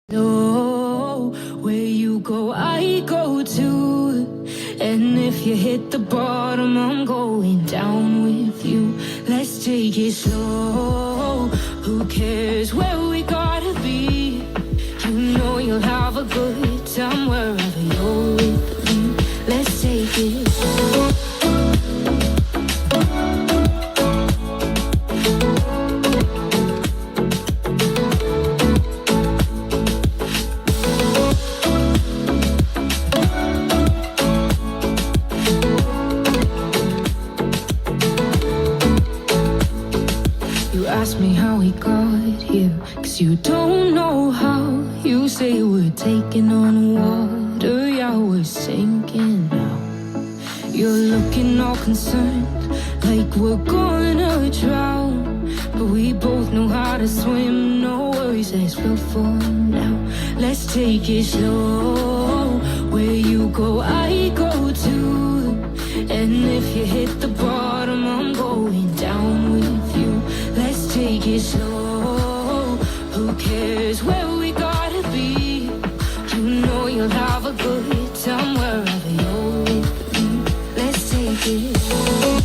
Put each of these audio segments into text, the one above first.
No, where you go, I go too. And if you hit the bottom, I'm going down with you. Let's take it slow. Who cares where we gotta be? You know you'll have a good time wherever you're with me. Let's take it slow. Ask me how we got here, 'cause you don't know how. You say we're taking on water, yeah, we're sinking now. You're looking all concerned, like we're gonna drown. But we both know how to swim, no worries, as we'll fall now. Let's take it slow. Where you go, I go too. And if you hit the bottom, I'm going down with you. Let's take it slow. Who cares where we gotta be? You know you'll have a good time wherever you're with me. Let's take it slow.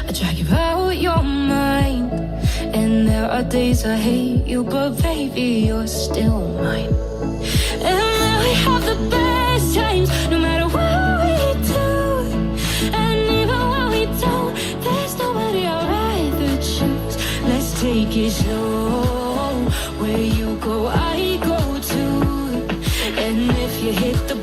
I drag you out your mind. And there are days I hate you, but baby, you're still mine. And then we have the best times, no matter what we do. And even when we don't, there's nobody I'd rather choose. Let's take it slow. Where you go, I go too. And if you hit the